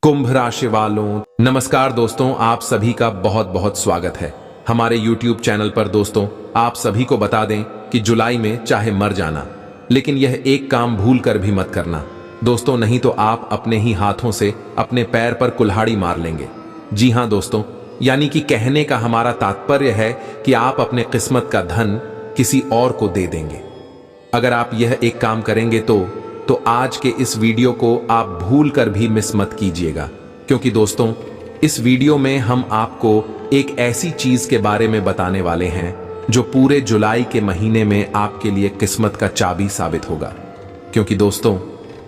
कुंभ राशि वालों नमस्कार दोस्तों, आप सभी का बहुत बहुत स्वागत है हमारे YouTube चैनल पर। दोस्तों, आप सभी को बता दें कि जुलाई में चाहे मर जाना, लेकिन यह एक काम भूल कर भी मत करना दोस्तों, नहीं तो आप अपने ही हाथों से अपने पैर पर कुल्हाड़ी मार लेंगे। जी हाँ दोस्तों, यानी कि कहने का हमारा तात्पर्य है कि आप अपने किस्मत का धन किसी और को दे देंगे। अगर आप यह एक काम करेंगे तो आज के इस वीडियो को आप भूल कर भी मिस मत कीजिएगा, क्योंकि दोस्तों इस वीडियो में हम आपको एक ऐसी चीज के बारे में बताने वाले हैं जो पूरे जुलाई के महीने में आपके लिए किस्मत का चाबी साबित होगा। क्योंकि दोस्तों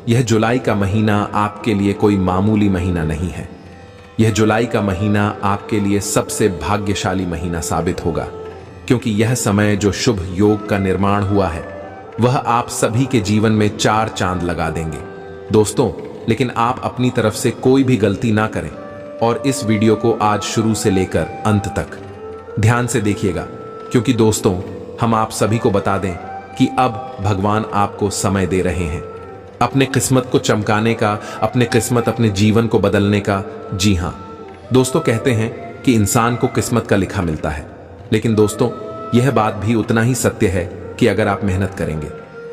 यह जुलाई का महीना आपके लिए कोई मामूली महीना नहीं है। यह जुलाई का महीना आपके लिए सबसे भाग्यशाली महीना साबित होगा, क्योंकि यह समय जो शुभ योग का निर्माण हुआ है वह आप सभी के जीवन में 4 चांद लगा देंगे दोस्तों। लेकिन आप अपनी तरफ से कोई भी गलती ना करें और इस वीडियो को आज शुरू से लेकर अंत तक ध्यान से देखिएगा, क्योंकि दोस्तों हम आप सभी को बता दें कि अब भगवान आपको समय दे रहे हैं अपने किस्मत को चमकाने का, अपने जीवन को बदलने का। जी हाँ दोस्तों, कहते हैं कि इंसान को किस्मत का लिखा मिलता है, लेकिन दोस्तों यह बात भी उतना ही सत्य है कि अगर आप मेहनत करेंगे,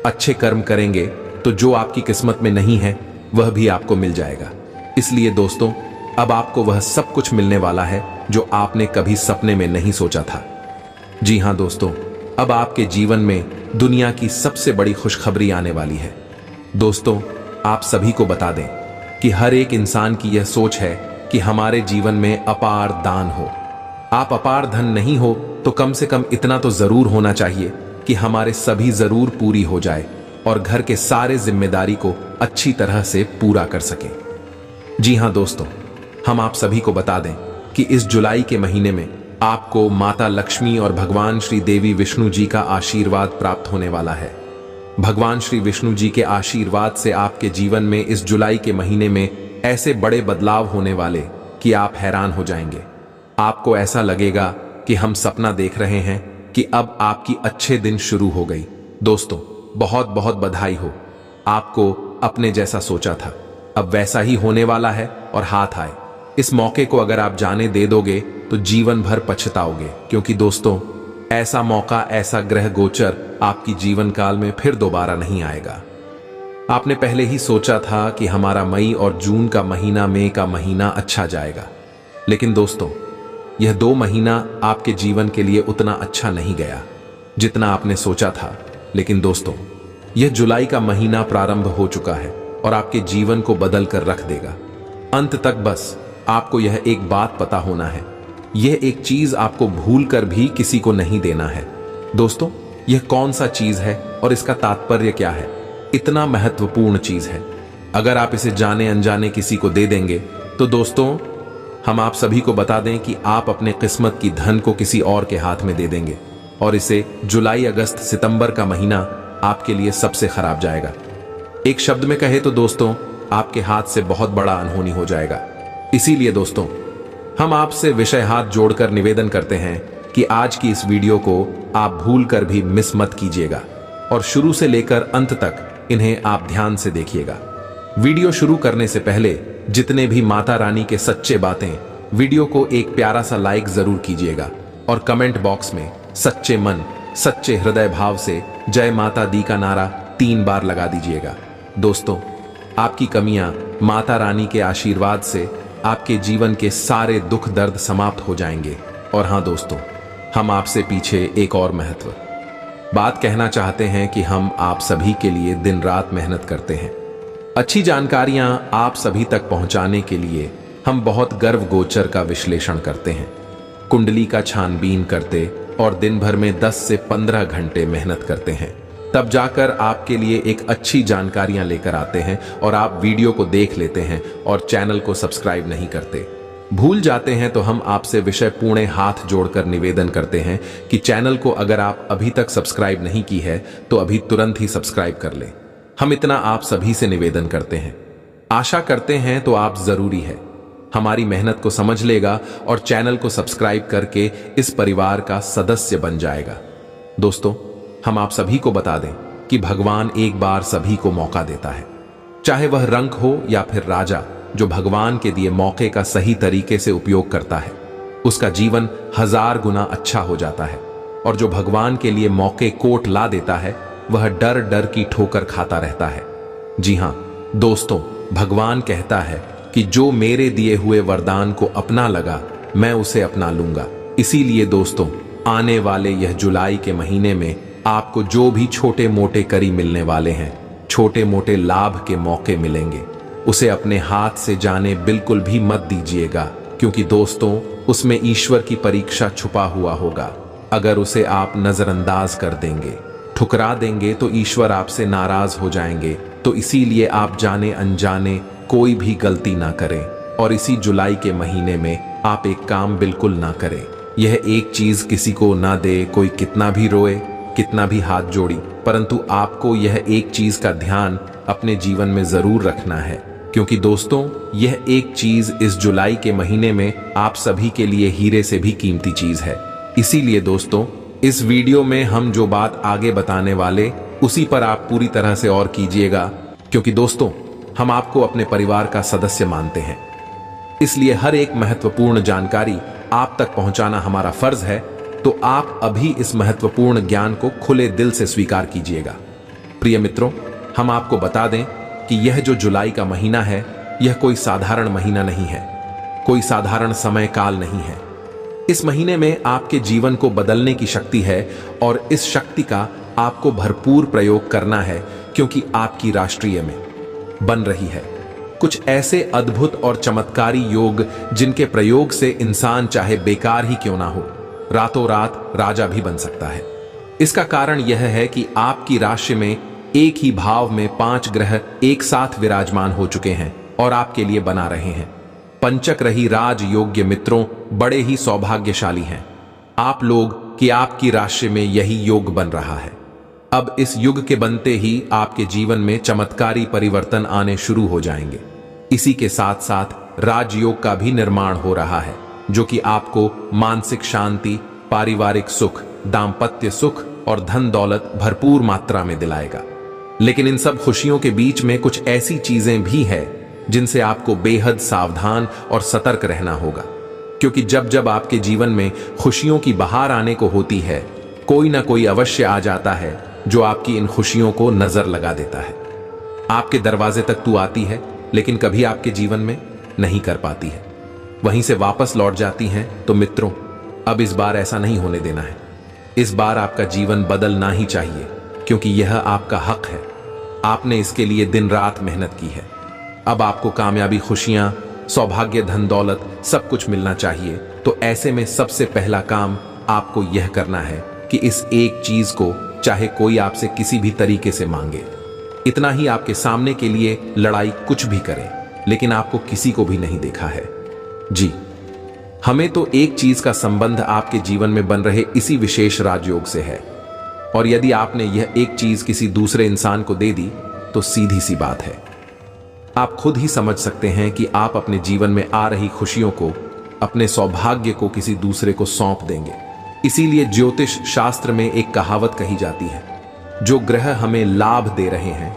अच्छे कर्म करेंगे, तो जो आपकी किस्मत में नहीं है वह भी आपको मिल जाएगा। इसलिए दोस्तों अब आपको वह सब कुछ मिलने वाला है जो आपने कभी सपने में नहीं सोचा था। जी हाँ दोस्तों, अब आपके जीवन में दुनिया की सबसे बड़ी खुशखबरी आने वाली है। दोस्तों आप सभी को बता दें कि हर एक इंसान की यह सोच है कि हमारे जीवन में अपार दान हो। आप अपार धन नहीं हो तो कम से कम इतना तो जरूर होना चाहिए कि हमारे सभी जरूर पूरी हो जाए और घर के सारे जिम्मेदारी को अच्छी तरह से पूरा कर सकें। जी हां दोस्तों, हम आप सभी को बता दें कि इस जुलाई के महीने में आपको माता लक्ष्मी और भगवान श्री देवी विष्णु जी का आशीर्वाद प्राप्त होने वाला है। भगवान श्री विष्णु जी के आशीर्वाद से आपके जीवन में इस जुलाई के महीने में ऐसे बड़े बदलाव होने वाले कि आप हैरान हो जाएंगे। आपको ऐसा लगेगा कि हम सपना देख रहे हैं कि अब आपकी अच्छे दिन शुरू हो गई। दोस्तों बहुत बहुत बधाई हो, आपको अपने जैसा सोचा था अब वैसा ही होने वाला है और हाथ आए। इस मौके को अगर आप जाने दे दोगे तो जीवन भर पछताओगे, क्योंकि दोस्तों ऐसा मौका, ऐसा ग्रह गोचर आपकी जीवन काल में फिर दोबारा नहीं आएगा। आपने पहले ही सोचा था कि हमारा मई और जून का महीना अच्छा जाएगा, लेकिन दोस्तों यह 2 महीना आपके जीवन के लिए उतना अच्छा नहीं गया जितना आपने सोचा था। लेकिन दोस्तों यह जुलाई का महीना प्रारंभ हो चुका है और आपके जीवन को बदल कर रख देगा। अंत तक बस आपको यह एक बात पता होना है, यह एक चीज आपको भूल कर भी किसी को नहीं देना है। दोस्तों यह कौन सा चीज है और इसका तात्पर्य क्या है? इतना महत्वपूर्ण चीज है, अगर आप इसे जाने अनजाने किसी को दे देंगे तो दोस्तों हम आप सभी को बता दें कि आप अपने किस्मत की धन को किसी और के हाथ में दे देंगे और इसे जुलाई, अगस्त, सितंबर का महीना आपके लिए सबसे खराब जाएगा। एक शब्द में कहे तो दोस्तों आपके हाथ से बहुत बड़ा अनहोनी हो जाएगा। इसीलिए दोस्तों हम आपसे विषय हाथ जोड़कर निवेदन करते हैं कि आज की इस वीडियो को आप भूल कर भी मिस मत कीजिएगा और शुरू से लेकर अंत तक इन्हें आप ध्यान से देखिएगा। वीडियो शुरू करने से पहले जितने भी माता रानी के सच्चे बातें, वीडियो को एक प्यारा सा लाइक जरूर कीजिएगा और कमेंट बॉक्स में सच्चे मन, सच्चे हृदय भाव से जय माता दी का नारा 3 बार लगा दीजिएगा। दोस्तों आपकी कमियां माता रानी के आशीर्वाद से आपके जीवन के सारे दुख दर्द समाप्त हो जाएंगे। और हां दोस्तों, हम आपसे पीछे एक और महत्व बात कहना चाहते हैं कि हम आप सभी के लिए दिन रात मेहनत करते हैं। अच्छी जानकारियां आप सभी तक पहुंचाने के लिए हम बहुत गर्व गोचर का विश्लेषण करते हैं, कुंडली का छानबीन करते और दिन भर में 10 से 15 घंटे मेहनत करते हैं। तब जाकर आपके लिए एक अच्छी जानकारियां लेकर आते हैं और आप वीडियो को देख लेते हैं और चैनल को सब्सक्राइब नहीं करते, भूल जाते हैं। तो हम आपसे विषय पूर्ण हाथ जोड़कर निवेदन करते हैं कि चैनल को अगर आप अभी तक सब्सक्राइब नहीं की है तो अभी तुरंत ही सब्सक्राइब कर लें। हम इतना आप सभी से निवेदन करते हैं, आशा करते हैं तो आप जरूरी है हमारी मेहनत को समझ लेगा और चैनल को सब्सक्राइब करके इस परिवार का सदस्य बन जाएगा। दोस्तों हम आप सभी को बता दें कि भगवान एक बार सभी को मौका देता है, चाहे वह रंक हो या फिर राजा, जो भगवान के दिए मौके का सही तरीके से उपयोग करता है उसका जीवन 1000 गुना अच्छा हो जाता है, और जो भगवान के लिए मौके कोट ला देता है वह डर डर की ठोकर खाता रहता है। जी हां दोस्तों, भगवान कहता है कि जो मेरे दिए हुए वरदान को अपना लगा मैं उसे अपना लूंगा। इसीलिए दोस्तों, आने वाले यह जुलाई के महीने में आपको जो भी छोटे मोटे करी मिलने वाले हैं, छोटे मोटे लाभ के मौके मिलेंगे, उसे अपने हाथ से जाने बिल्कुल भी मत दीजिएगा, क्योंकि दोस्तों उसमें ईश्वर की परीक्षा छुपा हुआ होगा। अगर उसे आप नजरअंदाज कर देंगे, ठुकरा देंगे तो ईश्वर आपसे नाराज हो जाएंगे। तो इसीलिए आप जाने अनजाने कोई भी गलती ना करें, और इसी जुलाई के महीने में आप एक काम बिल्कुल ना करें। यह एक चीज किसी को ना दे, कोई कितना भी रोए, कितना भी हाथ जोड़ी, परंतु आपको यह एक चीज का ध्यान अपने जीवन में जरूर रखना है, क्योंकि दोस्तों यह एक चीज इस जुलाई के महीने में आप सभी के लिए हीरे से भी कीमती चीज है। इसीलिए दोस्तों इस वीडियो में हम जो बात आगे बताने वाले उसी पर आप पूरी तरह से और कीजिएगा, क्योंकि दोस्तों हम आपको अपने परिवार का सदस्य मानते हैं, इसलिए हर एक महत्वपूर्ण जानकारी आप तक पहुंचाना हमारा फर्ज है। तो आप अभी इस महत्वपूर्ण ज्ञान को खुले दिल से स्वीकार कीजिएगा। प्रिय मित्रों, हम आपको बता दें कि यह जो जुलाई का महीना है यह कोई साधारण महीना नहीं है, कोई साधारण समय काल नहीं है। इस महीने में आपके जीवन को बदलने की शक्ति है, और इस शक्ति का आपको भरपूर प्रयोग करना है, क्योंकि आपकी राष्ट्रीय में बन रही है कुछ ऐसे अद्भुत और चमत्कारी योग जिनके प्रयोग से इंसान चाहे बेकार ही क्यों ना हो, रातों रात राजा भी बन सकता है। इसका कारण यह है कि आपकी राशि में एक ही भाव में 5 ग्रह एक साथ विराजमान हो चुके हैं और आपके लिए बना रहे हैं। पंचक रही राज योग्य मित्रों बड़े ही सौभाग्यशाली हैं आप लोग कि आपकी राशि में यही योग बन रहा है। अब इस युग के बनते ही आपके जीवन में चमत्कारी परिवर्तन आने शुरू हो जाएंगे। इसी के साथ साथ राजयोग का भी निर्माण हो रहा है, जो कि आपको मानसिक शांति, पारिवारिक सुख, दाम्पत्य सुख और धन दौलत भरपूर मात्रा में दिलाएगा। लेकिन इन सब खुशियों के बीच में कुछ ऐसी चीजें भी हैं जिनसे आपको बेहद सावधान और सतर्क रहना होगा, क्योंकि जब जब आपके जीवन में खुशियों की बहार आने को होती है, कोई ना कोई अवश्य आ जाता है जो आपकी इन खुशियों को नजर लगा देता है। आपके दरवाजे तक तू आती है, लेकिन कभी आपके जीवन में नहीं कर पाती है, वहीं से वापस लौट जाती हैं। तो मित्रों, अब इस बार ऐसा नहीं होने देना है। इस बार आपका जीवन बदलना ही चाहिए, क्योंकि यह आपका हक है। आपने इसके लिए दिन रात मेहनत की है। अब आपको कामयाबी, खुशियां, सौभाग्य, धन दौलत सब कुछ मिलना चाहिए। तो ऐसे में सबसे पहला काम आपको यह करना है कि इस एक चीज को चाहे कोई आपसे किसी भी तरीके से मांगे, इतना ही आपके सामने के लिए लड़ाई कुछ भी करे, लेकिन आपको किसी को भी नहीं देखा है। जी, हमें तो एक चीज का संबंध आपके जीवन में बन रहे इसी विशेष राजयोग से है, और यदि आपने यह एक चीज किसी दूसरे इंसान को दे दी तो सीधी सी बात है, आप खुद ही समझ सकते हैं कि आप अपने जीवन में आ रही खुशियों को, अपने सौभाग्य को किसी दूसरे को सौंप देंगे। इसीलिए ज्योतिष शास्त्र में एक कहावत कही जाती है, जो ग्रह हमें लाभ दे रहे हैं,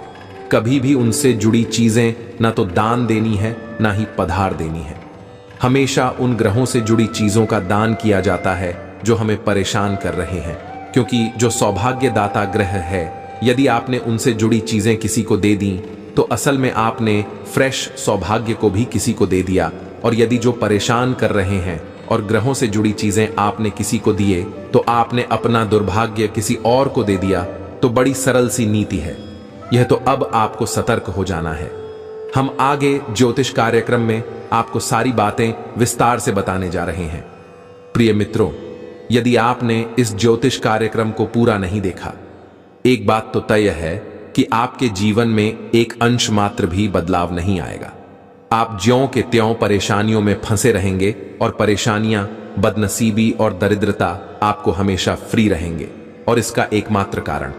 कभी भी उनसे जुड़ी चीजें ना तो दान देनी है ना ही पधार देनी है। हमेशा उन ग्रहों से जुड़ी चीजों का दान किया जाता है जो हमें परेशान कर रहे हैं, क्योंकि जो सौभाग्यदाता ग्रह है, यदि आपने उनसे जुड़ी चीजें किसी को दे दी तो असल में आपने फ्रेश सौभाग्य को भी किसी को दे दिया। और यदि जो परेशान कर रहे हैं और ग्रहों से जुड़ी चीजें आपने किसी को दिए तो आपने अपना दुर्भाग्य किसी और को दे दिया। तो बड़ी सरल सी नीति है यह। तो अब आपको सतर्क हो जाना है। हम आगे ज्योतिष कार्यक्रम में आपको सारी बातें विस्तार से बताने जा रहे हैं। प्रिय मित्रों, यदि आपने इस ज्योतिष कार्यक्रम को पूरा नहीं देखा, एक बात तो तय है कि आपके जीवन में एक अंश मात्र भी बदलाव नहीं आएगा। आप ज्यों के त्यों परेशानियों में फंसे रहेंगे, और परेशानियां, बदनसीबी और दरिद्रता आपको हमेशा फ्री रहेंगे। और इसका एकमात्र कारण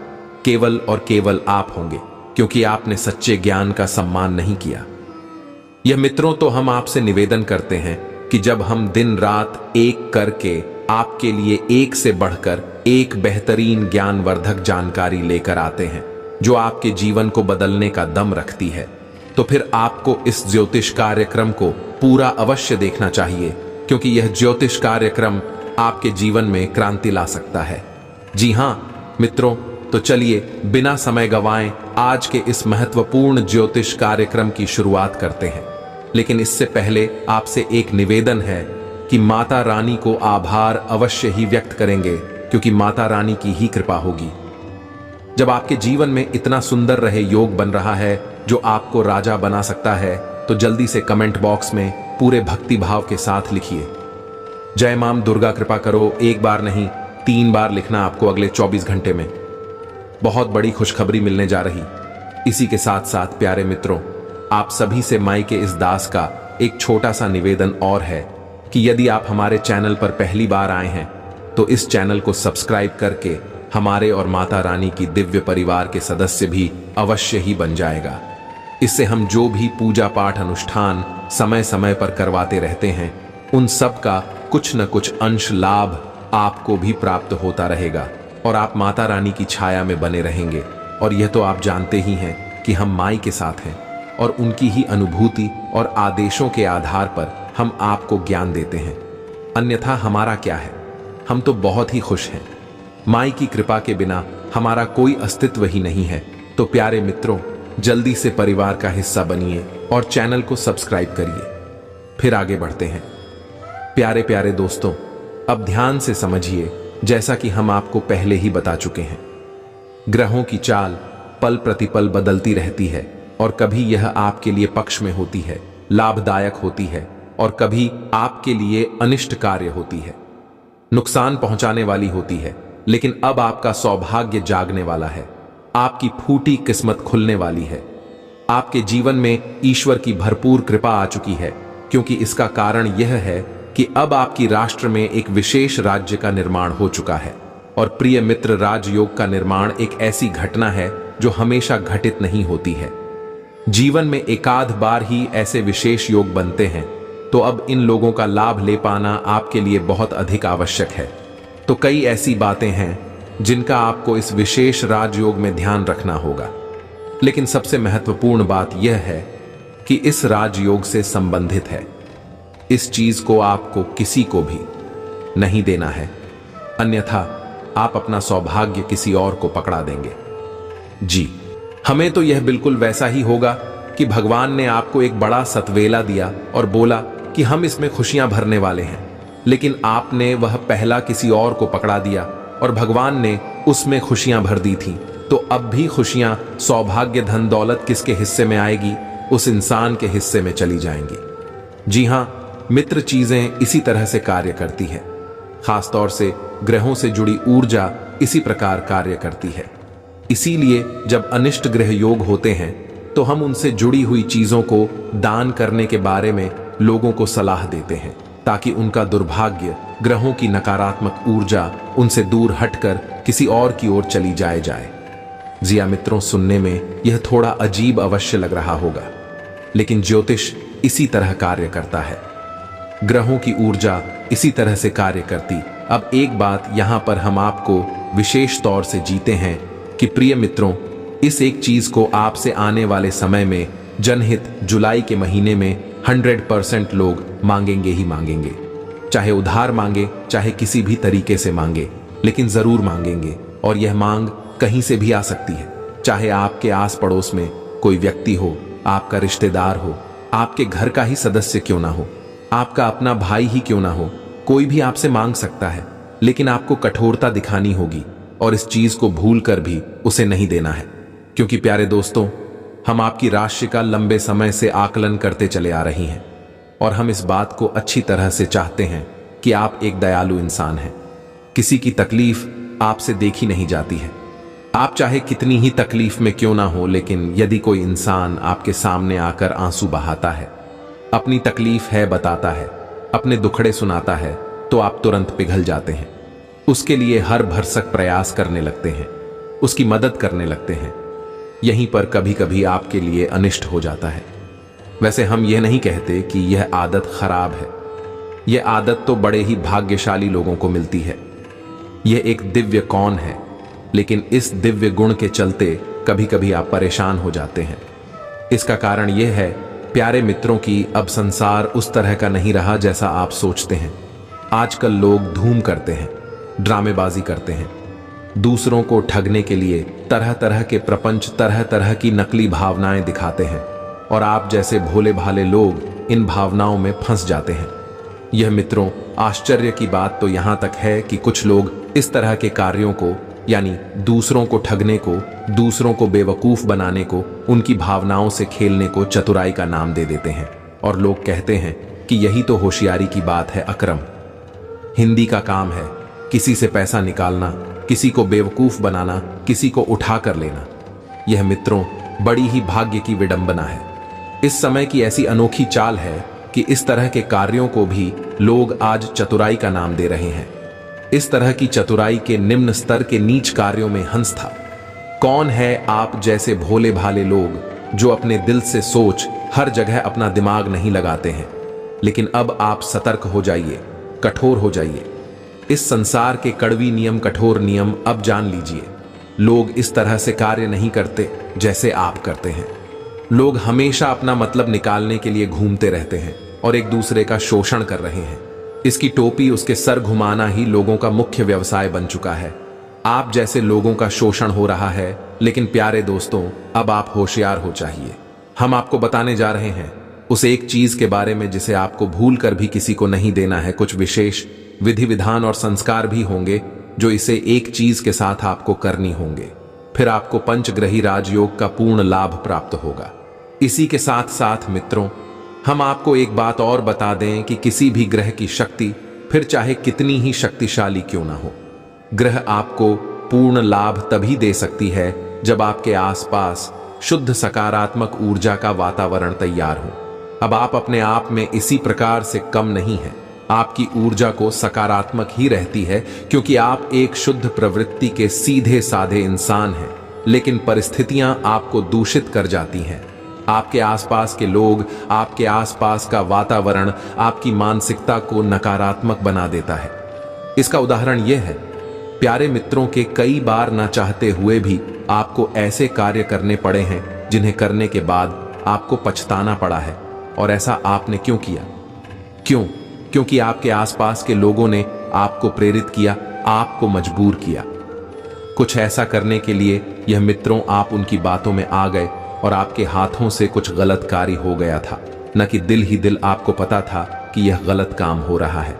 केवल और केवल आप होंगे, क्योंकि आपने सच्चे ज्ञान का सम्मान नहीं किया। यह मित्रों, तो हम आपसे निवेदन करते हैं कि जब हम दिन रात एक करके आपके लिए एक से बढ़कर एक बेहतरीन ज्ञानवर्धक जानकारी लेकर आते हैं जो आपके जीवन को बदलने का दम रखती है, तो फिर आपको इस ज्योतिष कार्यक्रम को पूरा अवश्य देखना चाहिए, क्योंकि यह ज्योतिष कार्यक्रम आपके जीवन में क्रांति ला सकता है। जी हां मित्रों, तो चलिए बिना समय गंवाए आज के इस महत्वपूर्ण ज्योतिष कार्यक्रम की शुरुआत करते हैं। लेकिन इससे पहले आपसे एक निवेदन है कि माता रानी को आभार अवश्य ही व्यक्त करेंगे, क्योंकि माता रानी की ही कृपा होगी। जब आपके जीवन में इतना सुंदर रहे योग बन रहा है जो आपको राजा बना सकता है, तो जल्दी से कमेंट बॉक्स में पूरे भक्ति भाव के साथ लिखिए, जय मां दुर्गा कृपा करो। एक बार नहीं 3 बार लिखना आपको अगले 24 घंटे में। बहुत बड़ी खुशखबरी मिलने जा रही। इसी के साथ साथ प्यारे मित्रों, आप सभी से माई के इस दास का एक छोटा सा निवेदन और है कि यदि आप हमारे चैनल पर पहली बार आए हैं तो इस चैनल को सब्सक्राइब करके हमारे और माता रानी की दिव्य परिवार के सदस्य भी अवश्य ही बन जाएगा। इससे हम जो भी पूजा पाठ अनुष्ठान समय समय पर करवाते रहते हैं, उन सब का कुछ न कुछ अंश लाभ आपको भी प्राप्त होता रहेगा और आप माता रानी की छाया में बने रहेंगे। और यह तो आप जानते ही हैं कि हम माई के साथ हैं और उनकी ही अनुभूति और आदेशों के आधार पर हम आपको ज्ञान देते हैं। अन्यथा हमारा क्या है, हम तो बहुत ही खुश हैं। माई की कृपा के बिना हमारा कोई अस्तित्व ही नहीं है। तो प्यारे मित्रों, जल्दी से परिवार का हिस्सा बनिए और चैनल को सब्सक्राइब करिए। फिर आगे बढ़ते हैं। प्यारे प्यारे दोस्तों, अब ध्यान से समझिए, जैसा कि हम आपको पहले ही बता चुके हैं, ग्रहों की चाल पल प्रतिपल बदलती रहती है और कभी यह आपके लिए पक्ष में होती है, लाभदायक होती है, और कभी आपके लिए अनिष्ट कार्य होती है, नुकसान पहुंचाने वाली होती है। लेकिन अब आपका सौभाग्य जागने वाला है, आपकी फूटी किस्मत खुलने वाली है। आपके जीवन में ईश्वर की भरपूर कृपा आ चुकी है, क्योंकि इसका कारण यह है कि अब आपकी राष्ट्र में एक विशेष राज्य का निर्माण हो चुका है। और प्रिय मित्र, राजयोग का निर्माण एक ऐसी घटना है जो हमेशा घटित नहीं होती है। जीवन में एकाध बार ही ऐसे विशेष योग बनते हैं, तो अब इन लोगों का लाभ ले पाना आपके लिए बहुत अधिक आवश्यक है। तो कई ऐसी बातें हैं जिनका आपको इस विशेष राजयोग में ध्यान रखना होगा। लेकिन सबसे महत्वपूर्ण बात यह है कि इस राजयोग से संबंधित है, इस चीज को आपको किसी को भी नहीं देना है, अन्यथा आप अपना सौभाग्य किसी और को पकड़ा देंगे। जी, हमें तो यह बिल्कुल वैसा ही होगा कि भगवान ने आपको एक बड़ा सतवेला दिया और बोला कि हम इसमें खुशियां भरने वाले हैं, लेकिन आपने वह पहला किसी और को पकड़ा दिया और भगवान ने उसमें खुशियां भर दी थी। तो अब भी खुशियां, सौभाग्य, धन दौलत किसके हिस्से में आएगी? उस इंसान के हिस्से में चली जाएंगी। जी हां मित्र, चीजें इसी तरह से कार्य करती है। खासतौर से ग्रहों से जुड़ी ऊर्जा इसी प्रकार कार्य करती है। इसीलिए जब अनिष्ट ग्रह योग होते हैं तो हम उनसे जुड़ी हुई चीजों को दान करने के बारे में लोगों को सलाह देते हैं, ताकि उनका दुर्भाग्य, ग्रहों की नकारात्मक ऊर्जा उनसे दूर हटकर किसी और की ओर चली जाए। जिया मित्रों, सुनने में यह थोड़ा अजीब अवश्य लग रहा होगा, लेकिन ज्योतिष इसी तरह कार्य करता है। ग्रहों की ऊर्जा इसी तरह से कार्य करती। अब एक बात यहां पर हम आपको विशेष तौर से जीते हैं कि प्रिय मित्रों, इस एक चीज को आपसे आने वाले समय में जनहित जुलाई के महीने में 100% लोग मांगेंगे ही मांगेंगे। चाहे उधार मांगे, चाहे किसी भी तरीके से मांगे, लेकिन जरूर मांगेंगे। और यह मांग कहीं से भी आ सकती है, चाहे आपके आस पड़ोस में कोई व्यक्ति हो, आपका रिश्तेदार हो, आपके घर का ही सदस्य क्यों ना हो, आपका अपना भाई ही क्यों ना हो, कोई भी आपसे मांग सकता है। लेकिन आपको कठोरता दिखानी होगी और इस चीज को भूल कर भी उसे नहीं देना है, क्योंकि प्यारे दोस्तों, हम आपकी राशि का लंबे समय से आकलन करते चले आ रही हैं और हम इस बात को अच्छी तरह से चाहते हैं कि आप एक दयालु इंसान हैं। किसी की तकलीफ आपसे देखी नहीं जाती है। आप चाहे कितनी ही तकलीफ में क्यों ना हो, लेकिन यदि कोई इंसान आपके सामने आकर आंसू बहाता है, अपनी तकलीफ है बताता है, अपने दुखड़े सुनाता है, तो आप तुरंत पिघल जाते हैं। उसके लिए हर भरसक प्रयास करने लगते हैं, उसकी मदद करने लगते हैं। यहीं पर कभी कभी आपके लिए अनिष्ट हो जाता है। वैसे हम यह नहीं कहते कि यह आदत खराब है, यह आदत तो बड़े ही भाग्यशाली लोगों को मिलती है। यह एक दिव्य कौन है, लेकिन इस दिव्य गुण के चलते कभी कभी आप परेशान हो जाते हैं। इसका कारण यह है प्यारे मित्रों की अब संसार उस तरह का नहीं रहा जैसा आप सोचते हैं। आजकल लोग धूम करते हैं, ड्रामेबाजी करते हैं, दूसरों को ठगने के लिए तरह तरह के प्रपंच, तरह तरह की नकली भावनाएं दिखाते हैं और आप जैसे भोले भाले लोग इन भावनाओं में फंस जाते हैं। यह मित्रों, आश्चर्य की बात तो यहां तक है कि कुछ लोग इस तरह के कार्यों को, यानी दूसरों को ठगने को, दूसरों को बेवकूफ बनाने को, उनकी भावनाओं से खेलने को चतुराई का नाम दे देते हैं और लोग कहते हैं कि यही तो होशियारी की बात है। अक्रम हिंदी का काम है किसी से पैसा निकालना, किसी को बेवकूफ बनाना, किसी को उठा कर लेना। यह मित्रों बड़ी ही भाग्य की विडंबना है। इस समय की ऐसी अनोखी चाल है कि इस तरह के कार्यों को भी लोग आज चतुराई का नाम दे रहे हैं। इस तरह की चतुराई के निम्न स्तर के नीच कार्यों में हंस था। कौन है आप जैसे भोले भाले लोग जो अपने दिल से सोच हर जगह अपना दिमाग नहीं लगाते हैं। लेकिन अब आप सतर्क हो जाइए, कठोर हो जाइए। इस संसार के कड़वी नियम, कठोर नियम अब जान लीजिए। लोग इस तरह से कार्य नहीं करते जैसे आप करते हैं। लोग हमेशा अपना मतलब निकालने के लिए घूमते रहते हैं और एक दूसरे का शोषण कर रहे हैं। इसकी टोपी, उसके सर घुमाना ही लोगों का मुख्य व्यवसाय बन चुका है। आप जैसे लोगों का शोषण हो रहा है। लेकिन प्यारे दोस्तों, अब आप होशियार हो चाहिए। हम आपको बताने जा रहे हैं उस एक चीज के बारे में जिसे आपको भूल कर भी किसी को नहीं देना है। कुछ विशेष विधि विधान और संस्कार भी होंगे जो इसे एक चीज के साथ आपको करनी होंगे। फिर आपको पंचग्रही राजयोग का पूर्ण लाभ प्राप्त होगा। इसी के साथ साथ मित्रों, हम आपको एक बात और बता दें कि किसी भी ग्रह की शक्ति, फिर चाहे कितनी ही शक्तिशाली क्यों ना हो, ग्रह आपको पूर्ण लाभ तभी दे सकती है जब आपके आसपास शुद्ध सकारात्मक ऊर्जा का वातावरण तैयार हो। अब आप अपने आप में इसी प्रकार से कम नहीं हैं। आपकी ऊर्जा को सकारात्मक ही रहती है क्योंकि आप एक शुद्ध प्रवृत्ति के सीधे साधे इंसान हैं। लेकिन परिस्थितियां आपको दूषित कर जाती हैं। आपके आसपास के लोग, आपके आसपास का वातावरण आपकी मानसिकता को नकारात्मक बना देता है। इसका उदाहरण यह है, प्यारे मित्रों के कई बार ना चाहते हुए भी आपको ऐसे कार्य करने पड़े हैं जिन्हें करने के बाद आपको पछताना पड़ा है। और ऐसा आपने क्यों किया? क्यों? क्योंकि आपके आसपास के लोगों ने आपको प्रेरित किया, आपको मजबूर किया कुछ ऐसा करने के लिए। यह मित्रों, आप उनकी बातों में आ गए और आपके हाथों से कुछ गलत कार्य हो गया था, न कि दिल ही दिल आपको पता था कि यह गलत काम हो रहा है।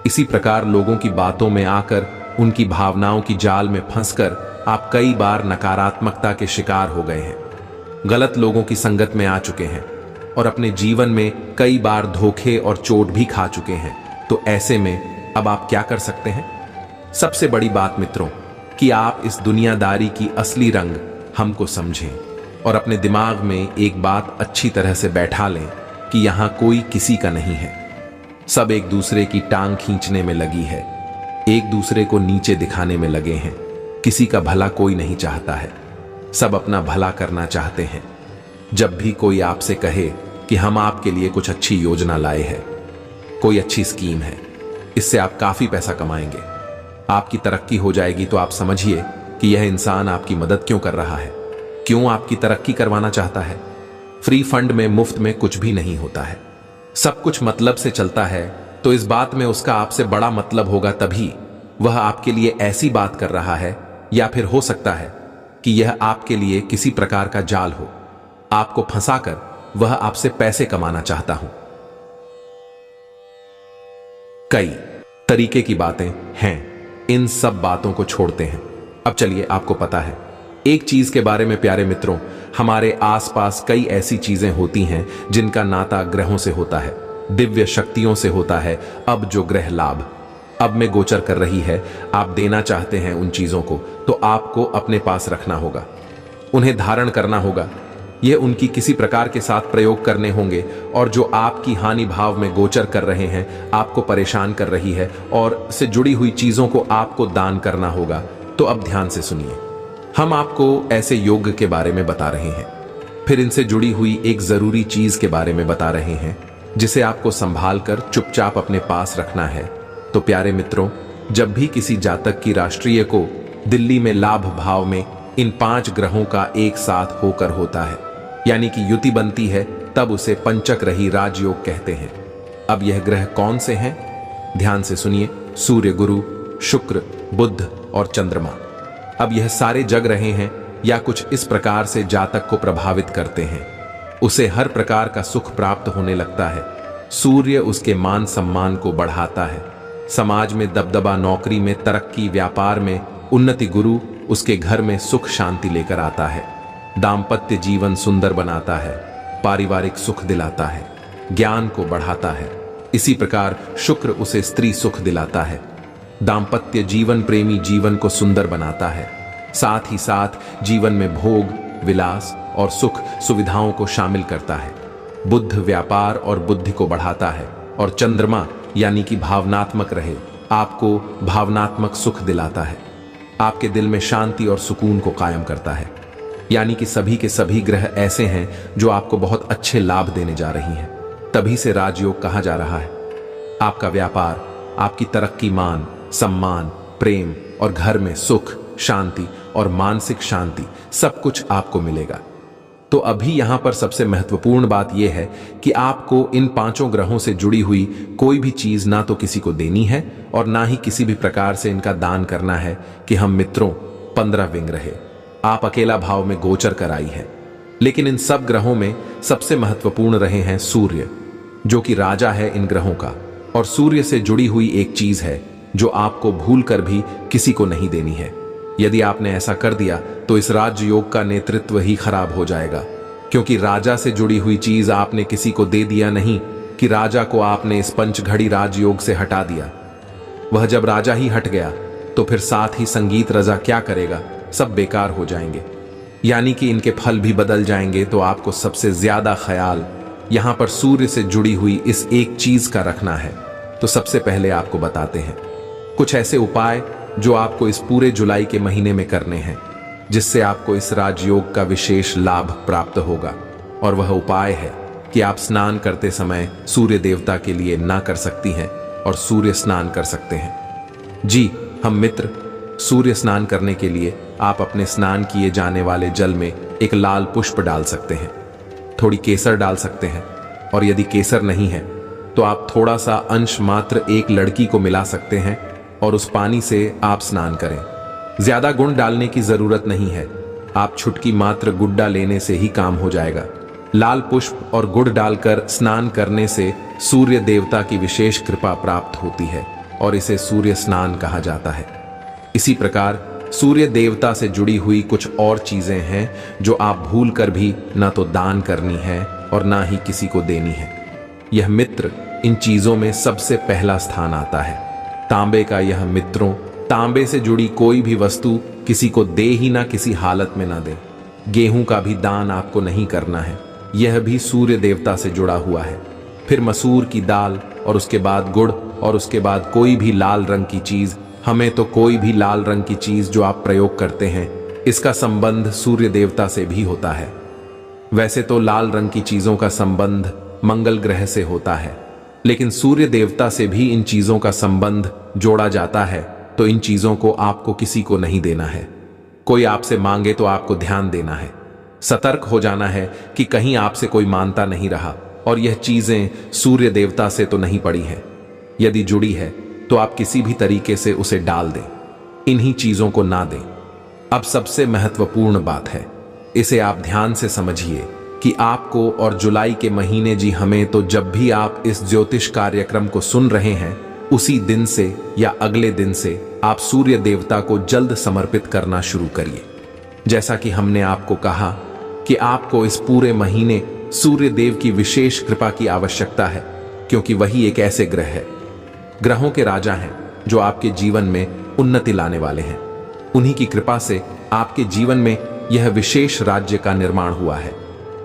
इसी प्रकार लोगों की बातों में आकर, उनकी भावनाओं की जाल में फंसकर आप कई बार नकारात्मकता के शिकार हो गए हैं। गलत लोगों की संगत में आ चुके हैं और अपने जीवन में कई बार धोखे और चोट भी खा चुके हैं। तो ऐसे में अब आप क्या कर सकते हैं? सबसे बड़ी बात मित्रों, कि आप इस दुनियादारी की असली रंग हमको समझें और अपने दिमाग में एक बात अच्छी तरह से बैठा लें कि यहां कोई किसी का नहीं है। सब एक दूसरे की टांग खींचने में लगी है, एक दूसरे को नीचे दिखाने में लगे हैं। किसी का भला कोई नहीं चाहता है, सब अपना भला करना चाहते हैं। जब भी कोई आपसे कहे कि हम आपके लिए कुछ अच्छी योजना लाए हैं, कोई अच्छी स्कीम है, इससे आप काफी पैसा कमाएंगे, आपकी तरक्की हो जाएगी, तो आप समझिए कि यह इंसान आपकी मदद क्यों कर रहा है, क्यों आपकी तरक्की करवाना चाहता है। फ्री फंड में, मुफ्त में कुछ भी नहीं होता है, सब कुछ मतलब से चलता है। तो इस बात में उसका आपसे बड़ा मतलब होगा, तभी वह आपके लिए ऐसी बात कर रहा है। या फिर हो सकता है कि यह आपके लिए किसी प्रकार का जाल हो, आपको फंसाकर वह आपसे पैसे कमाना चाहता हो। कई तरीके की बातें हैं, इन सब बातों को छोड़ते हैं। अब चलिए, आपको पता है एक चीज के बारे में प्यारे मित्रों, हमारे आसपास कई ऐसी चीजें होती हैं जिनका नाता ग्रहों से होता है, दिव्य शक्तियों से होता है। अब जो ग्रह लाभ अब में गोचर कर रही है, आप देना चाहते हैं उन चीजों को, तो आपको अपने पास रखना होगा, उन्हें धारण करना होगा। यह उनकी किसी प्रकार के साथ प्रयोग करने होंगे। और जो आपकी हानि भाव में गोचर कर रहे हैं, आपको परेशान कर रही है, और से जुड़ी हुई चीजों को आपको दान करना होगा। तो अब ध्यान से सुनिए, हम आपको ऐसे योग के बारे में बता रहे हैं, फिर इनसे जुड़ी हुई एक जरूरी चीज के बारे में बता रहे हैं जिसे आपको संभाल कर चुपचाप अपने पास रखना है। तो प्यारे मित्रों, जब भी किसी जातक की राष्ट्रीय को दिल्ली में लाभ भाव में इन 5 ग्रहों का एक साथ होकर होता है, यानी कि युति बनती है, तब उसे पंचग्रही राजयोग कहते हैं। अब यह ग्रह कौन से हैं? ध्यान से सुनिए। सूर्य, गुरु, शुक्र, बुध और चंद्रमा। अब यह सारे जग रहे हैं या कुछ इस प्रकार से जातक को प्रभावित करते हैं। उसे हर प्रकार का सुख प्राप्त होने लगता है। सूर्य उसके मान सम्मान को बढ़ाता है, समाज में दबदबा, नौकरी में तरक्की, व्यापार में उन्नति। गुरु उसके घर में सुख शांति लेकर आता है, दाम्पत्य जीवन सुंदर बनाता है, पारिवारिक सुख दिलाता है, ज्ञान को बढ़ाता है। इसी प्रकार शुक्र उसे स्त्री सुख दिलाता है, दाम्पत्य जीवन, प्रेमी जीवन को सुंदर बनाता है, साथ ही साथ जीवन में भोग, विलास और सुख सुविधाओं को शामिल करता है। बुध व्यापार और बुद्धि को बढ़ाता है और चंद्रमा यानी कि भावनात्मक रहे, आपको भावनात्मक सुख दिलाता है, आपके दिल में शांति और सुकून को कायम करता है। यानी कि सभी के सभी ग्रह ऐसे हैं जो आपको बहुत अच्छे लाभ देने जा रही हैं। तभी से राजयोग कहा जा रहा है। आपका व्यापार, आपकी तरक्की, मान सम्मान, प्रेम और घर में सुख शांति और मानसिक शांति, सब कुछ आपको मिलेगा। तो अभी यहां पर सबसे महत्वपूर्ण बात यह है कि आपको इन पांचों ग्रहों से जुड़ी हुई कोई भी चीज ना तो किसी को देनी है और ना ही किसी भी प्रकार से इनका दान करना है कि हम मित्रों 15 विंग रहे। आप अकेला भाव में गोचर कर आई है। लेकिन इन सब ग्रहों में सबसे महत्वपूर्ण रहे हैं सूर्य, जो कि राजा है इन ग्रहों का। और सूर्य से जुड़ी हुई एक चीज है जो आपको भूल कर भी किसी को नहीं देनी है। यदि आपने ऐसा कर दिया तो इस राजयोग का नेतृत्व ही खराब हो जाएगा, क्योंकि राजा से जुड़ी हुई चीज आपने किसी को दे दिया नहीं कि राजा को आपने इस पंचघड़ी राजयोग से हटा दिया। वह जब राजा ही हट गया तो फिर साथ ही संगीत रजा क्या करेगा, सब बेकार हो जाएंगे, यानी कि इनके फल भी बदल जाएंगे। तो आपको सबसे ज्यादा ख्याल यहां पर सूर्य से जुड़ी हुई इस एक चीज का रखना है। तो सबसे पहले आपको बताते हैं कुछ ऐसे उपाय जो आपको इस पूरे जुलाई के महीने में करने हैं, जिससे आपको इस राजयोग का विशेष लाभ प्राप्त होगा। और वह उपाय है कि आप स्नान करते समय सूर्य देवता के लिए ना कर सकती हैं और सूर्य स्नान कर सकते हैं। जी हम मित्र, सूर्य स्नान करने के लिए आप अपने स्नान किए जाने वाले जल में एक लाल पुष्प डाल सकते हैं, थोड़ी केसर डाल सकते हैं, और यदि केसर नहीं है तो आप थोड़ा सा अंश मात्र एक लड़की को मिला सकते हैं और उस पानी से आप स्नान करें। ज्यादा गुण डालने की जरूरत नहीं है, आप छुटकी मात्र गुड्डा लेने से ही काम हो जाएगा। लाल पुष्प और गुड़ डालकर स्नान करने से सूर्य देवता की विशेष कृपा प्राप्त होती है और इसे सूर्य स्नान कहा जाता है। इसी प्रकार सूर्य देवता से जुड़ी हुई कुछ और चीजें हैं जो आप भूल कर भी ना तो दान करनी है और ना ही किसी को देनी है। यह मित्र, इन चीजों में सबसे पहला स्थान आता है तांबे का। यह मित्रों, तांबे से जुड़ी कोई भी वस्तु किसी को दे ही ना, किसी हालत में ना दे। गेहूं का भी दान आपको नहीं करना है, यह भी सूर्य देवता से जुड़ा हुआ है। फिर मसूर की दाल और उसके बाद गुड़ और उसके बाद कोई भी लाल रंग की चीज। हमें तो कोई भी लाल रंग की चीज जो आप प्रयोग करते हैं, इसका संबंध सूर्य देवता से भी होता है। वैसे तो लाल रंग की चीजों का संबंध मंगल ग्रह से होता है, लेकिन सूर्य देवता से भी इन चीजों का संबंध जोड़ा जाता है। तो इन चीजों को आपको किसी को नहीं देना है। कोई आपसे मांगे तो आपको ध्यान देना है, सतर्क हो जाना है कि कहीं आपसे कोई मानता नहीं रहा और यह चीजें सूर्य देवता से तो नहीं पड़ी हैं। यदि जुड़ी है तो आप किसी भी तरीके से उसे डाल दें, इन्हीं चीजों को ना दें। अब सबसे महत्वपूर्ण बात है, इसे आप ध्यान से समझिए कि आपको और जुलाई के महीने, जी हमें तो जब भी आप इस ज्योतिष कार्यक्रम को सुन रहे हैं उसी दिन से या अगले दिन से आप सूर्य देवता को जल्द समर्पित करना शुरू करिए। जैसा कि हमने आपको कहा कि आपको इस पूरे महीने सूर्य देव की विशेष कृपा की आवश्यकता है, क्योंकि वही एक ऐसे ग्रह है, ग्रहों के राजा हैं जो आपके जीवन में उन्नति लाने वाले हैं। उन्हीं की कृपा से आपके जीवन में यह विशेष राज्य का निर्माण हुआ है।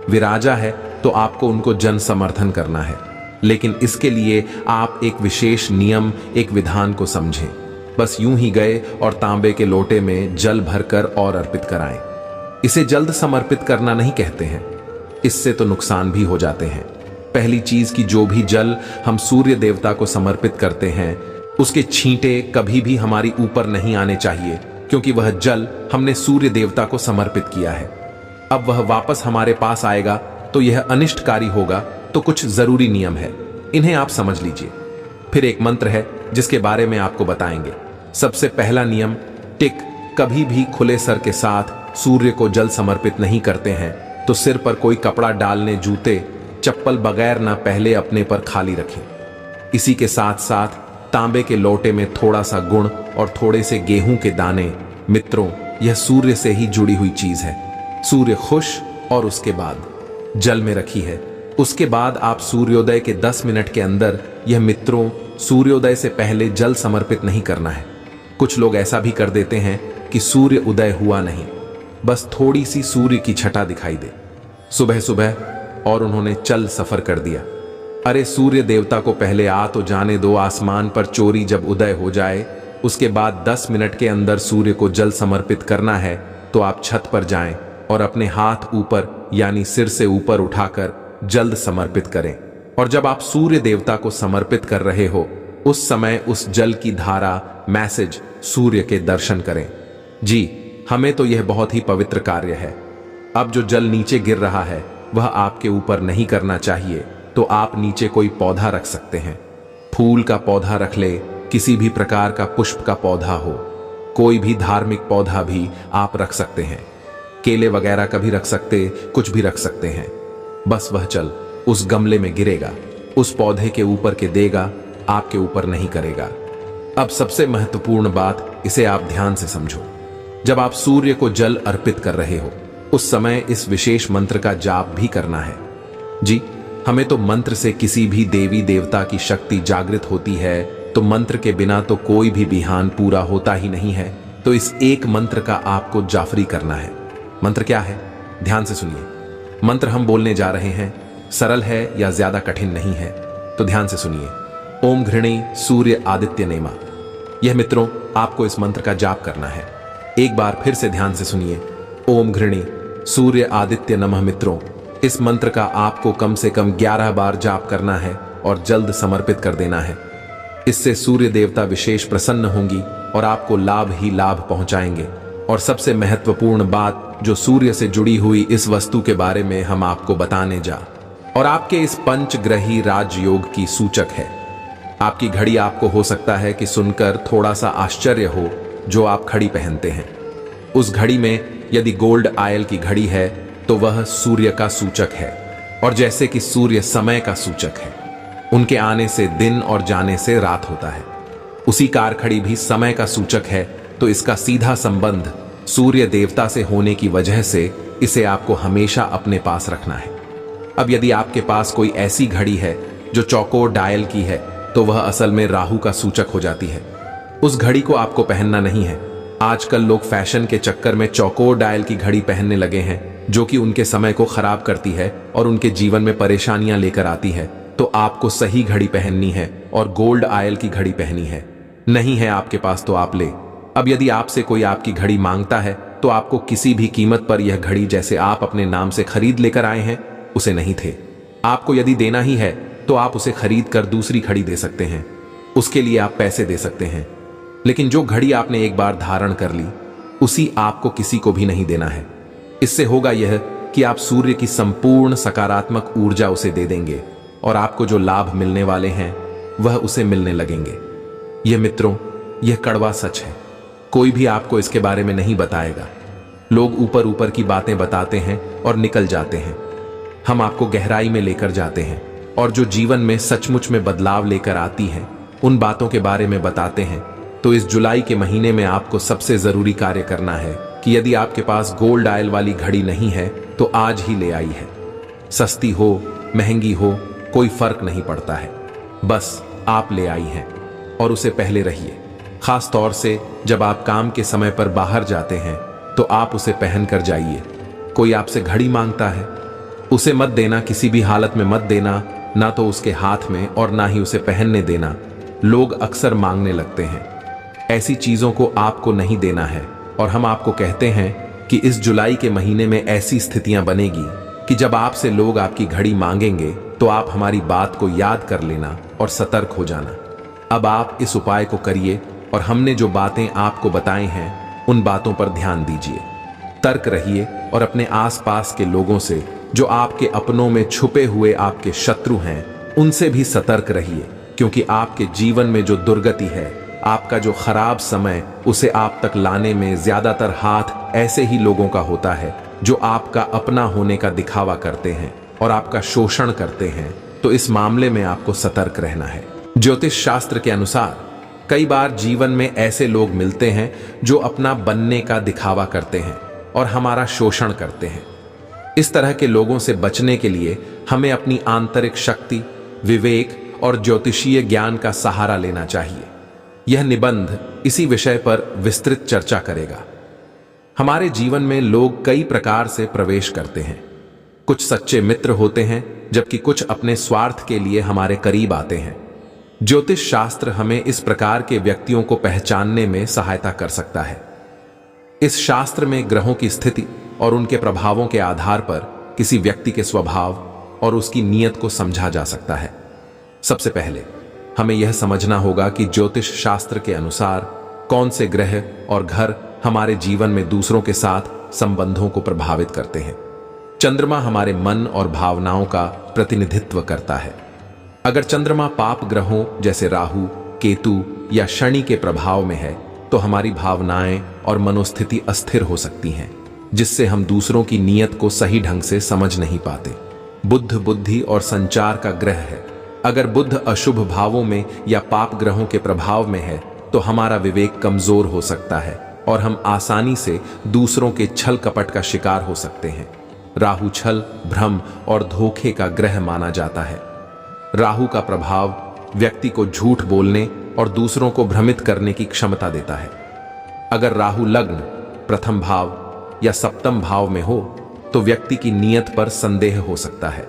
विराजा है तो आपको उनको जन समर्थन करना है, लेकिन इसके लिए आप एक विशेष नियम, एक विधान को समझें। बस यूं ही गए और तांबे के लोटे में जल भरकर और अर्पित कराएं। इसे जल्द समर्पित करना नहीं कहते हैं, इससे तो नुकसान भी हो जाते हैं। पहली चीज कि जो भी जल हम सूर्य देवता को समर्पित करते हैं उसके छींटे कभी भी हमारी ऊपर नहीं आने चाहिए, क्योंकि वह जल हमने सूर्य देवता को समर्पित किया है। अब वह वापस हमारे पास आएगा तो यह अनिष्टकारी होगा, तो कुछ जरूरी नियम है, इन्हें आप समझ लीजिए। फिर एक मंत्र है जिसके बारे में आपको बताएंगे। सबसे पहला नियम, टिक। कभी भी खुले सर के साथ सूर्य को जल समर्पित नहीं करते हैं तो सिर पर कोई कपड़ा डालने, जूते चप्पल बगैर ना पहले अपने पर खाली रखें। इसी के साथ साथ तांबे के लोटे में थोड़ा सा गुड़ और थोड़े से गेहूं के दाने। मित्रों, यह सूर्य से ही जुड़ी हुई चीज है। सूर्य खुश और उसके बाद जल में रखी है। उसके बाद आप सूर्योदय के 10 मिनट के अंदर यह, मित्रों, सूर्योदय से पहले जल समर्पित नहीं करना है। कुछ लोग ऐसा भी कर देते हैं कि सूर्य उदय हुआ नहीं, बस थोड़ी सी सूर्य की छटा दिखाई दे सुबह सुबह और उन्होंने चल सफर कर दिया। अरे सूर्य देवता को पहले आ तो जाने दो। आसमान पर चोरी जब उदय हो जाए उसके बाद 10 मिनट के अंदर सूर्य को जल समर्पित करना है तो आप छत पर जाएं और अपने हाथ ऊपर यानी सिर से ऊपर उठाकर जल्द समर्पित करें। और जब आप सूर्य देवता को समर्पित कर रहे हो उस समय उस जल की धारा, मैसेज, सूर्य के दर्शन करें। जी, हमें तो यह बहुत ही पवित्र कार्य है। अब जो जल नीचे गिर रहा है वह आपके ऊपर नहीं करना चाहिए, तो आप नीचे कोई पौधा रख सकते हैं। फूल का पौधा रख ले, किसी भी प्रकार का पुष्प का पौधा हो, कोई भी धार्मिक पौधा भी आप रख सकते हैं। केले वगैरह का भी रख सकते, कुछ भी रख सकते हैं। बस वह जल उस गमले में गिरेगा, उस पौधे के ऊपर के देगा, आपके ऊपर नहीं करेगा। अब सबसे महत्वपूर्ण बात, इसे आप ध्यान से समझो। जब आप सूर्य को जल अर्पित कर रहे हो उस समय इस विशेष मंत्र का जाप भी करना है। जी, हमें तो मंत्र से किसी भी देवी देवता की शक्ति जागृत होती है, तो मंत्र के बिना तो कोई भी बिहान पूरा होता ही नहीं है। तो इस एक मंत्र का आपको जाफरी करना है। मंत्र क्या है? ध्यान से सुनिए। मंत्र हम बोलने जा रहे हैं, सरल है या ज्यादा कठिन नहीं है, तो ध्यान से सुनिए। ओम घृणी सूर्य आदित्य नेमा। यह मित्रों आपको इस मंत्र का जाप करना है। एक बार फिर से ध्यान से सुनिए। ओम घृणी सूर्य आदित्य नमः। मित्रों, इस मंत्र का आपको कम से कम 11 बार जाप करना है और जल्द समर्पित कर देना है। इससे सूर्य देवता विशेष प्रसन्न होंगी और आपको लाभ ही लाभ पहुंचाएंगे। और सबसे महत्वपूर्ण बात, जो सूर्य से जुड़ी हुई इस वस्तु के बारे में हम आपको बताने जा और आपके इस पंचग्रही राजयोग की सूचक है। आपकी घड़ी आपको हो सकता है कि सुनकर थोड़ा सा आश्चर्य हो, जो आप घड़ी पहनते हैं। उस घड़ी में यदि गोल्ड आयल की घड़ी है तो वह सूर्य का सूचक है, और जैसे कि सूर्य समय का सूचक है, उनके आने से दिन और जाने से रात होता है, उसी कारखड़ी भी समय का सूचक है। तो इसका सीधा संबंध सूर्य देवता से होने की वजह से इसे आपको हमेशा अपने पास रखना है। अब यदि आपके पास कोई ऐसी घड़ी है जो चौकोर डायल की है तो वह असल में राहु का सूचक हो जाती है। उस घड़ी को आपको पहनना नहीं है। आजकल लोग फैशन के चक्कर में चौकोर डायल की घड़ी पहनने लगे हैं, जो कि उनके समय को खराब करती है और उनके जीवन में परेशानियां लेकर आती है। तो आपको सही घड़ी पहननी है और गोल्ड आयल की घड़ी पहनी है। नहीं है आपके पास तो आप ले। अब यदि आपसे कोई आपकी घड़ी मांगता है तो आपको किसी भी कीमत पर यह घड़ी, जैसे आप अपने नाम से खरीद लेकर आए हैं, उसे नहीं थे। आपको यदि देना ही है तो आप उसे खरीद कर दूसरी घड़ी दे सकते हैं, उसके लिए आप पैसे दे सकते हैं। लेकिन जो घड़ी आपने एक बार धारण कर ली उसी आपको किसी को भी नहीं देना है। इससे होगा यह कि आप सूर्य की संपूर्ण सकारात्मक ऊर्जा उसे दे देंगे और आपको जो लाभ मिलने वाले हैं वह उसे मिलने लगेंगे। यह मित्रों, यह कड़वा सच है। कोई भी आपको इसके बारे में नहीं बताएगा। लोग ऊपर ऊपर की बातें बताते हैं और निकल जाते हैं। हम आपको गहराई में लेकर जाते हैं और जो जीवन में सचमुच में बदलाव लेकर आती हैं उन बातों के बारे में बताते हैं। तो इस जुलाई के महीने में आपको सबसे जरूरी कार्य करना है कि यदि आपके पास गोल्ड आयल वाली घड़ी नहीं है तो आज ही ले आई है। सस्ती हो महंगी हो कोई फर्क नहीं पड़ता है, बस आप ले आई हैं और उसे पहले रहिए। खास तौर से जब आप काम के समय पर बाहर जाते हैं तो आप उसे पहन कर जाइए। कोई आपसे घड़ी मांगता है, उसे मत देना, किसी भी हालत में मत देना, ना तो उसके हाथ में और ना ही उसे पहनने देना। लोग अक्सर मांगने लगते हैं, ऐसी चीजों को आपको नहीं देना है। और हम आपको कहते हैं कि इस जुलाई के महीने में ऐसी स्थितियां बनेगी कि जब आपसे लोग आपकी घड़ी मांगेंगे तो आप हमारी बात को याद कर लेना और सतर्क हो जाना। अब आप इस उपाय को करिए और हमने जो बातें आपको बताई हैं उन बातों पर ध्यान दीजिए। सतर्क रहिए और अपने आसपास के लोगों से, जो आपके अपनों में छुपे हुए आपके शत्रु हैं, उनसे भी सतर्क रहिए, क्योंकि आपके जीवन में जो दुर्गति है, आपका जो खराब समय, उसे आप तक लाने में ज्यादातर हाथ ऐसे ही लोगों का होता है जो आपका अपना होने का दिखावा करते हैं और आपका शोषण करते हैं। तो इस मामले में आपको सतर्क रहना है। ज्योतिष शास्त्र के अनुसार कई बार जीवन में ऐसे लोग मिलते हैं जो अपना बनने का दिखावा करते हैं और हमारा शोषण करते हैं। इस तरह के लोगों से बचने के लिए हमें अपनी आंतरिक शक्ति, विवेक और ज्योतिषीय ज्ञान का सहारा लेना चाहिए। यह निबंध इसी विषय पर विस्तृत चर्चा करेगा। हमारे जीवन में लोग कई प्रकार से प्रवेश करते हैं। कुछ सच्चे मित्र होते हैं, जबकि कुछ अपने स्वार्थ के लिए हमारे करीब आते हैं। ज्योतिष शास्त्र हमें इस प्रकार के व्यक्तियों को पहचानने में सहायता कर सकता है। इस शास्त्र में ग्रहों की स्थिति और उनके प्रभावों के आधार पर किसी व्यक्ति के स्वभाव और उसकी नीयत को समझा जा सकता है। सबसे पहले हमें यह समझना होगा कि ज्योतिष शास्त्र के अनुसार कौन से ग्रह और घर हमारे जीवन में दूसरों के साथ संबंधों को प्रभावित करते हैं। चंद्रमा हमारे मन और भावनाओं का प्रतिनिधित्व करता है। अगर चंद्रमा पाप ग्रहों जैसे राहु, केतु या शनि के प्रभाव में है, तो हमारी भावनाएं और मनोस्थिति अस्थिर हो सकती हैं, जिससे हम दूसरों की नीयत को सही ढंग से समझ नहीं पाते। बुध बुद्धि और संचार का ग्रह है। अगर बुध अशुभ भावों में या पाप ग्रहों के प्रभाव में है, तो हमारा विवेक कमजोर हो सकता है और हम आसानी से दूसरों के छल कपट का शिकार हो सकते हैं। राहु छल, भ्रम और धोखे का ग्रह माना जाता है। राहु का प्रभाव व्यक्ति को झूठ बोलने और दूसरों को भ्रमित करने की क्षमता देता है। अगर राहु लग्न, प्रथम भाव या सप्तम भाव में हो, तो व्यक्ति की नीयत पर संदेह हो सकता है।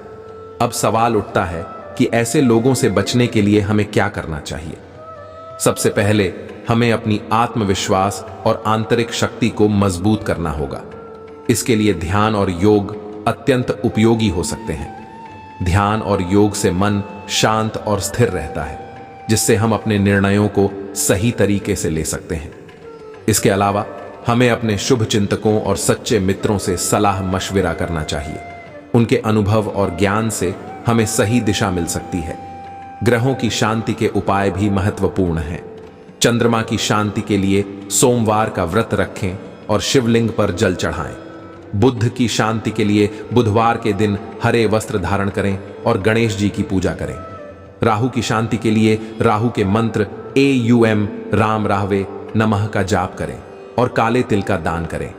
अब सवाल उठता है कि ऐसे लोगों से बचने के लिए हमें क्या करना चाहिए। सबसे पहले हमें अपनी आत्मविश्वास और आंतरिक शक्ति को मजबूत करना होगा। इसके लिए ध्यान और योग अत्यंत उपयोगी हो सकते हैं। ध्यान और योग से मन शांत और स्थिर रहता है, जिससे हम अपने निर्णयों को सही तरीके से ले सकते हैं। इसके अलावा हमें अपने शुभ चिंतकों और सच्चे मित्रों से सलाह मशविरा करना चाहिए। उनके अनुभव और ज्ञान से हमें सही दिशा मिल सकती है। ग्रहों की शांति के उपाय भी महत्वपूर्ण हैं। चंद्रमा की शांति के लिए सोमवार का व्रत रखें और शिवलिंग पर जल चढ़ाएं। बुध की शांति के लिए बुधवार के दिन हरे वस्त्र धारण करें और गणेश जी की पूजा करें। राहु की शांति के लिए राहु के मंत्र AUM राम राहवे नमः का जाप करें और काले तिल का दान करें।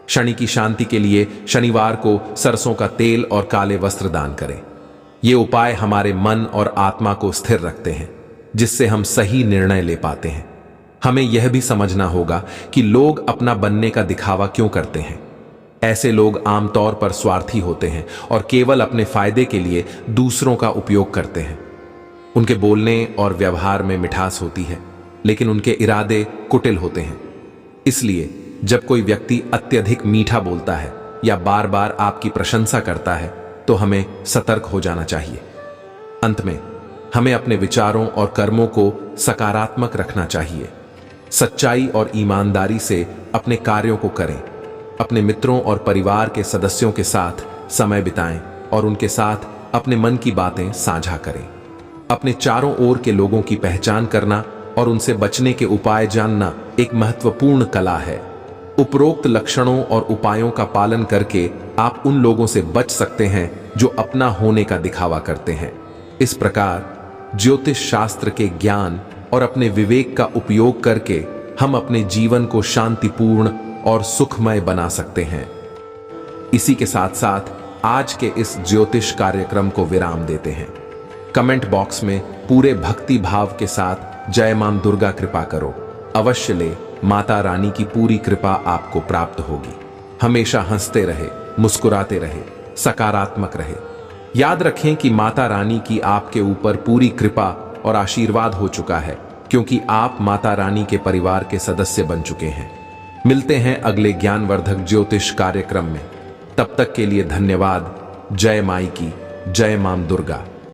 शनि की शांति के लिए शनिवार को सरसों का तेल और काले वस्त्र दान करें। ये उपाय हमारे मन और आत्मा को स्थिर रखते हैं, जिससे हम सही निर्णय ले पाते हैं। हमें यह भी समझना होगा कि लोग अपना बनने का दिखावा क्यों करते हैं। ऐसे लोग आमतौर पर स्वार्थी होते हैं और केवल अपने फायदे के लिए दूसरों का उपयोग करते हैं। उनके बोलने और व्यवहार में मिठास होती है, लेकिन उनके इरादे कुटिल होते हैं। इसलिए जब कोई व्यक्ति अत्यधिक मीठा बोलता है या बार बार आपकी प्रशंसा करता है, तो हमें सतर्क हो जाना चाहिए। अंत में हमें अपने विचारों और कर्मों को सकारात्मक रखना चाहिए। सच्चाई और ईमानदारी से अपने कार्यों को करें। अपने मित्रों और परिवार के सदस्यों के साथ समय बिताएं और उनके साथ अपने मन की बातें साझा करें। अपने चारों ओर के लोगों की पहचान करना और उनसे बचने के उपाय जानना एक महत्वपूर्ण कला है। उपरोक्त लक्षणों और उपायों का पालन करके आप उन लोगों से बच सकते हैं जो अपना होने का दिखावा करते हैं। इस प्रकार ज्योतिष शास्त्र के ज्ञान और अपने विवेक का उपयोग करके हम अपने जीवन को शांतिपूर्ण और सुखमय बना सकते हैं। इसी के साथ साथ आज के इस ज्योतिष कार्यक्रम को विराम देते हैं। कमेंट बॉक्स में पूरे भक्ति भाव के साथ जय मां दुर्गा कृपा करो अवश्य ले, माता रानी की पूरी कृपा आपको प्राप्त होगी। हमेशा हंसते रहे, मुस्कुराते रहे, सकारात्मक रहे। याद रखें कि माता रानी की आपके ऊपर पूरी कृपा और आशीर्वाद हो चुका है, क्योंकि आप माता रानी के परिवार के सदस्य बन चुके हैं। मिलते हैं अगले ज्ञानवर्धक ज्योतिष कार्यक्रम में। तब तक के लिए धन्यवाद। जय माई की, जय मां दुर्गा।